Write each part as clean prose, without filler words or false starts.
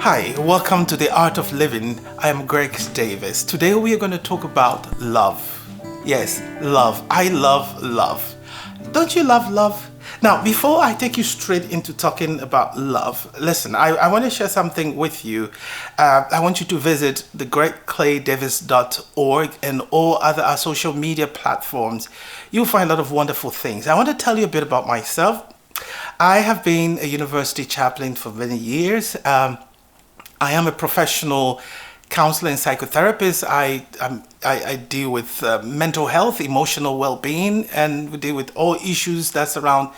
Hi, welcome to The Art of Living. I am Greg Davis. Today we are going to talk about love. Yes, love. I love love. Don't you love love? Now, before I take you straight into talking about love, listen, I want to share something with you. I want you to visit the greggclaydavis.org and all other our social media platforms. You'll find a lot of wonderful things. I want to tell you a bit about myself. I have been a university chaplain for many years. I am a professional counselor and psychotherapist. I deal with mental health, emotional well-being, and we deal with all issues that surround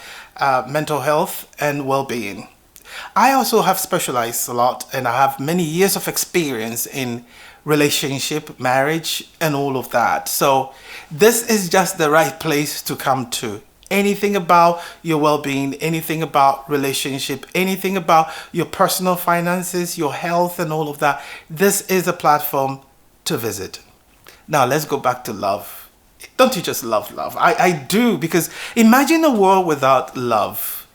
mental health and well-being. I also have specialized a lot, and I have many years of experience in relationship, marriage, and all of that. So this is just the right place to come to. Anything about your well-being, anything about relationship, anything about your personal finances, your health, and all of that, this is a platform to visit. Now let's go back to love. Don't you just love love? I do, because imagine a world without love.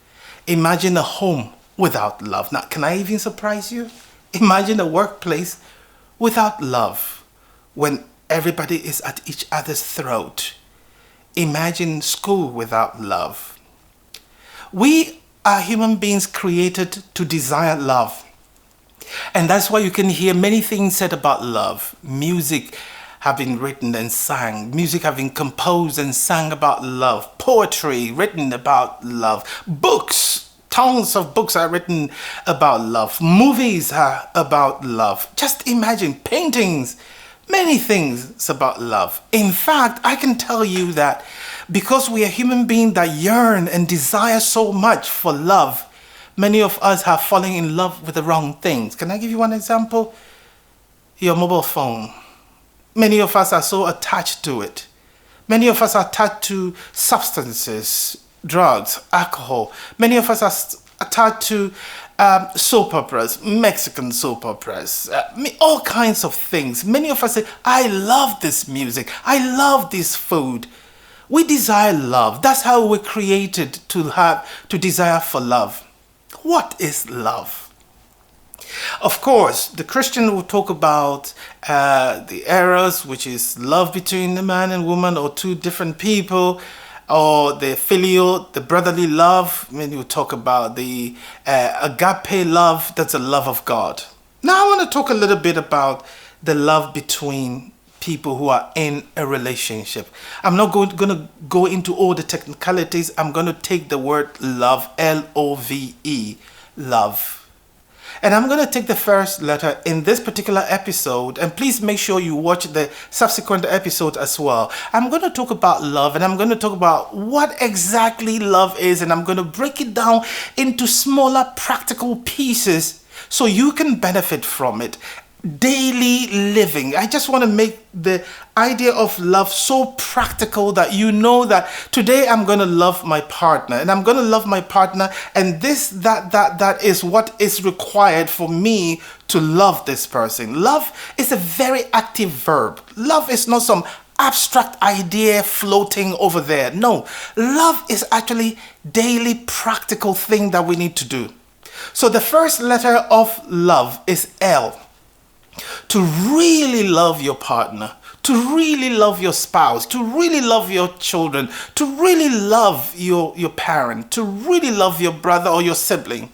Imagine a home without love. Now, can I even surprise you? Imagine a workplace without love, when everybody is at each other's throat. Imagine school without love. We are human beings created to desire love. And that's why you can hear many things said about love. Music have been written and sang. Music have been composed and sang about love. Poetry written about love. Books, tons of books are written about love. Movies are about love. Just imagine paintings. Many things about love. In fact, I can tell you that because we are human beings that yearn and desire so much for love, many of us have fallen in love with the wrong things. Can I give you one example? Your mobile phone. Many of us are so attached to it. Many of us are attached to substances, drugs, alcohol. Many of us are attached to soap operas, Mexican soap operas, all kinds of things. Many of us say, I love this music. I love this food. We desire love. That's how we're created to desire for love. What is love? Of course, the Christian will talk about the eros, which is love between a man and woman or two different people, or the filial, the brotherly love. When you talk about the agape love, that's the love of God. Now I want to talk a little bit about the love between people who are in a relationship. I'm not going to go into all the technicalities. I'm going to take the word love, L-O-V-E, love. And I'm going to take the first letter in this particular episode, and please make sure you watch the subsequent episode as well. I'm going to talk about love, and I'm going to talk about what exactly love is, and I'm going to break it down into smaller practical pieces so you can benefit from it. Daily living. I just want to make the idea of love so practical that you know that today I'm going to love my partner, and I'm going to love my partner, and that is what is required for me to love this person. Love is a very active verb. Love is not some abstract idea floating over there. No, love is actually daily practical thing that we need to do. So the first letter of love is L. To really love your partner, to really love your spouse, to really love your children, to really love your parent, to really love your brother or your sibling,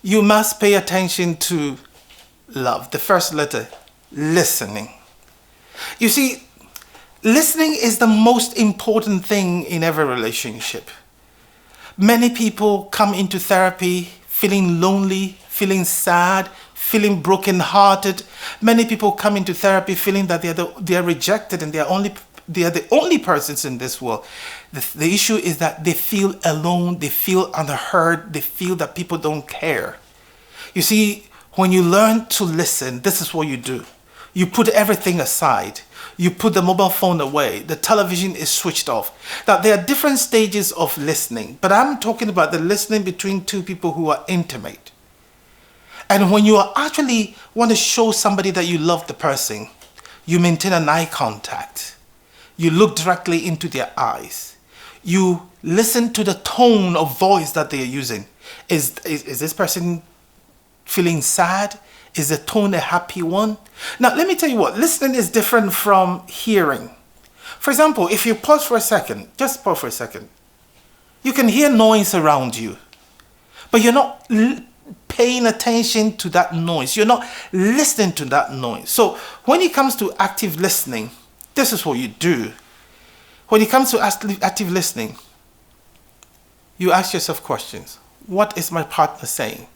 you must pay attention to love. The first letter, listening. You see, listening is the most important thing in every relationship. Many people come into therapy feeling lonely, feeling sad, feeling broken-hearted. Many people come into therapy feeling that they are rejected and they are the only persons in this world. The issue is that they feel alone, they feel unheard, they feel that people don't care. You see, when you learn to listen, this is what you do. You put everything aside. You put the mobile phone away. The television is switched off. Now, there are different stages of listening, but I'm talking about the listening between two people who are intimate. And when you are actually want to show somebody that you love the person, you maintain an eye contact. You look directly into their eyes. You listen to the tone of voice that they are using. Is this person feeling sad? Is the tone a happy one? Now, let me tell you what, listening is different from hearing. For example, if you pause for a second, just pause for a second, you can hear noise around you, but you're not paying attention to that noise. You're not listening to that noise. So when it comes to active listening, this is what you do. When it comes to active listening, you ask yourself questions. What is my partner saying?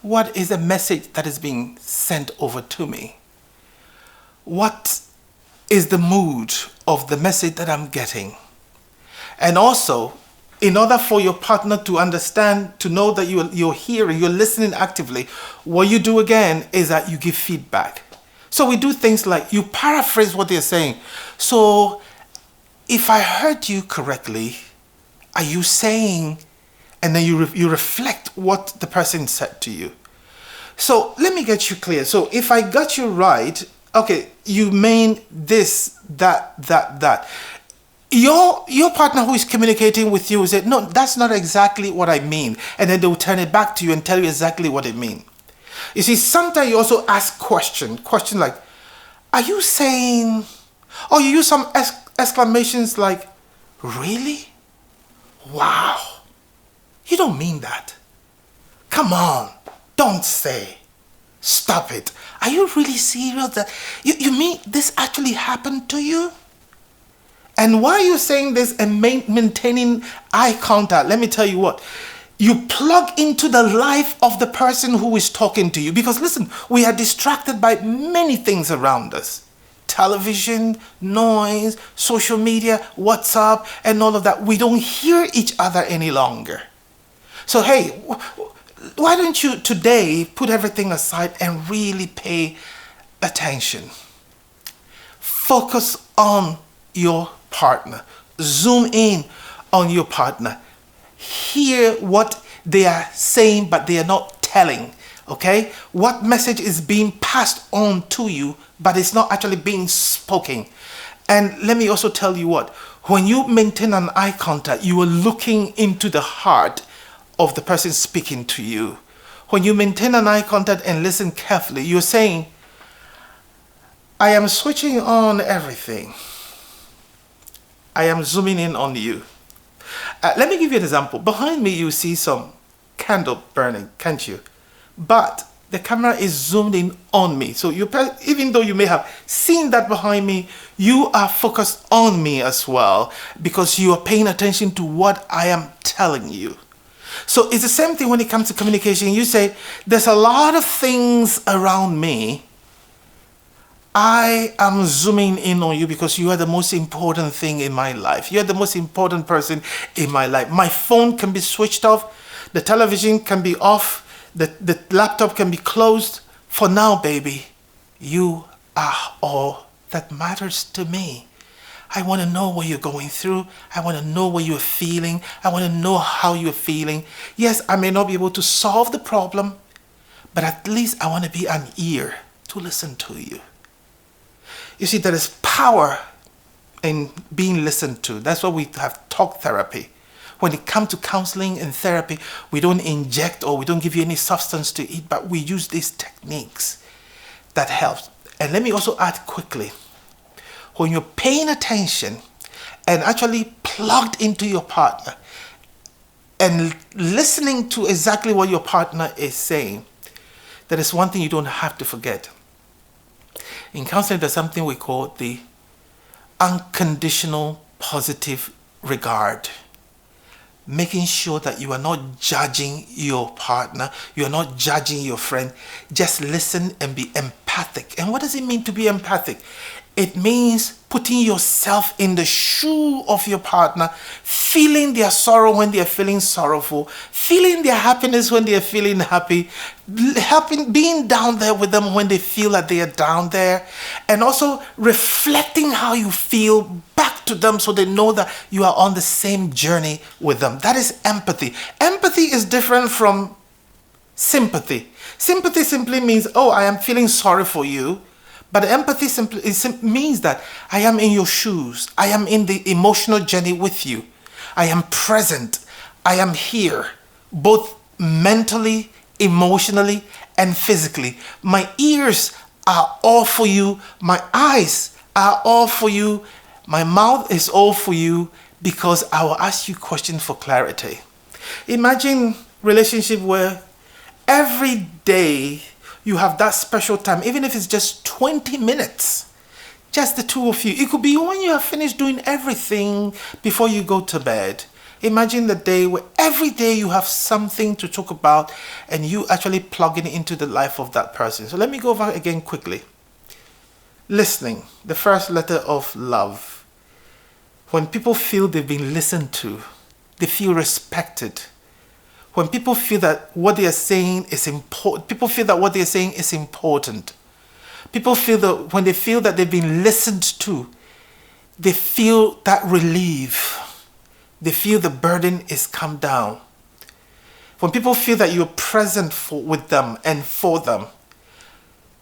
What is the message that is being sent over to me? What is the mood of the message that I'm getting? And also, in order for your partner to understand, to know that you're hearing, you're listening actively, what you do again is that you give feedback. So we do things like you paraphrase what they're saying. So if I heard you correctly, are you saying, and then you reflect what the person said to you. So let me get you clear. So if I got you right, okay, you mean this, that. Your partner who is communicating with you said, no, that's not exactly what I mean. And then they will turn it back to you and tell you exactly what it means. You see, sometimes you also ask question like, are you saying, or you use some exclamations like, really? Wow. You don't mean that. Come on, don't say. Stop it. Are you really serious that you mean this actually happened to you? And why are you saying this and maintaining eye contact? Let me tell you what. You plug into the life of the person who is talking to you. Because listen, we are distracted by many things around us. Television, noise, social media, WhatsApp, and all of that. We don't hear each other any longer. So hey, why don't you today put everything aside and really pay attention? Focus on your partner. Zoom in on your partner. Hear what they are saying, but they are not telling. Okay? What message is being passed on to you, but it's not actually being spoken. And let me also tell you what, when you maintain an eye contact, you are looking into the heart of the person speaking to you. When you maintain an eye contact and listen carefully, you're saying, I am switching on everything. I am zooming in on you. Let me give you an example. Behind me, you see some candle burning, can't you? But the camera is zoomed in on me. So even though you may have seen that behind me, you are focused on me as well because you are paying attention to what I am telling you. So it's the same thing when it comes to communication. You say, there's a lot of things around me. I am zooming in on you because you are the most important thing in my life. You're the most important person in my life. My phone can be switched off. The television can be off. The laptop can be closed. For now, baby, you are all that matters to me. I want to know what you're going through. I want to know what you're feeling. I want to know how you're feeling. Yes, I may not be able to solve the problem, but at least I want to be an ear to listen to you. You see, there is power in being listened to. That's why we have talk therapy. When it comes to counseling and therapy, we don't inject or we don't give you any substance to eat, but we use these techniques that helps. And let me also add quickly, when you're paying attention and actually plugged into your partner and listening to exactly what your partner is saying, there is one thing you don't have to forget. In counseling, there's something we call the unconditional positive regard. Making sure that you are not judging your partner, you are not judging your friend. Just listen and be empathic. And what does it mean to be empathic? It means putting yourself in the shoe of your partner, feeling their sorrow when they are feeling sorrowful, feeling their happiness when they are feeling happy, being down there with them when they feel that they are down there, and also reflecting how you feel back to them so they know that you are on the same journey with them. That is empathy. Empathy is different from sympathy. Sympathy simply means, oh, I am feeling sorry for you. But empathy simply means that I am in your shoes. I am in the emotional journey with you. I am present. I am here, both mentally, emotionally, and physically. My ears are all for you. My eyes are all for you. My mouth is all for you, because I will ask you questions for clarity. Imagine relationship where every day you have that special time, even if it's just 20 minutes, just the two of you. It could be when you have finished doing everything before you go to bed. Imagine the day where every day you have something to talk about and you actually plugging into the life of that person. So let me go over again quickly. Listening, the first letter of love. When people feel they've been listened to, they feel respected. When people feel that what they are saying is important, people feel that what they are saying is important. People feel that when they feel that they've been listened to, they feel that relief. They feel the burden is come down. When people feel that you're present with them and for them,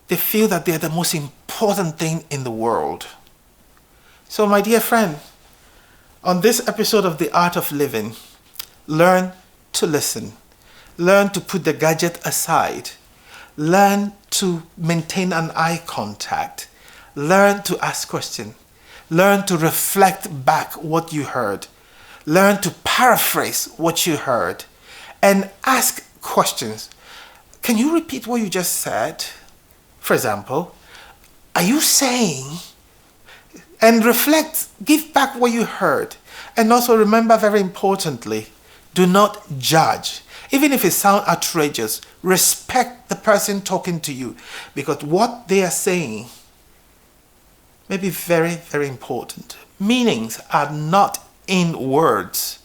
they feel that they're the most important thing in the world. So my dear friend, on this episode of The Art of Living, learn to listen. Learn to put the gadget aside. Learn to maintain an eye contact. Learn to ask questions. Learn to reflect back what you heard. Learn to paraphrase what you heard. And ask questions. Can you repeat what you just said? For example, are you saying? And reflect, give back what you heard. And also remember, very importantly, do not judge. Even if it sounds outrageous, respect the person talking to you, because what they are saying may be very, very important. Meanings are not in words.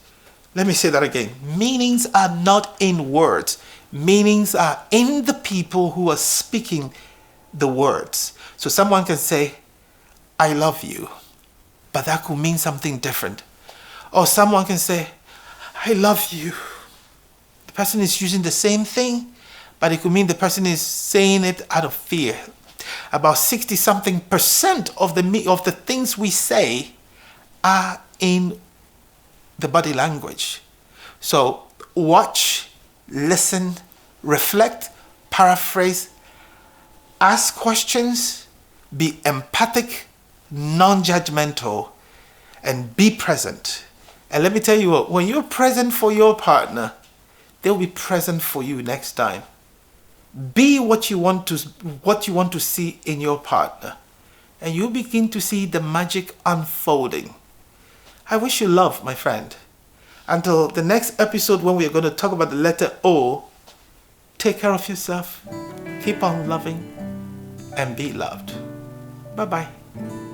Let me say that again. Meanings are not in words. Meanings are in the people who are speaking the words. So someone can say, I love you, but that could mean something different. Or someone can say, I love you. The person is using the same thing, but it could mean the person is saying it out of fear. About 60-something% of the things we say are in the body language. So watch, listen, reflect, paraphrase, ask questions, be empathic, non-judgmental, and be present. And let me tell you what, when you're present for your partner, they'll be present for you next time. Be what you want to see in your partner, and you'll begin to see the magic unfolding. I wish you love, my friend. Until the next episode, when we are going to talk about the letter O, take care of yourself, keep on loving, and be loved. Bye-bye.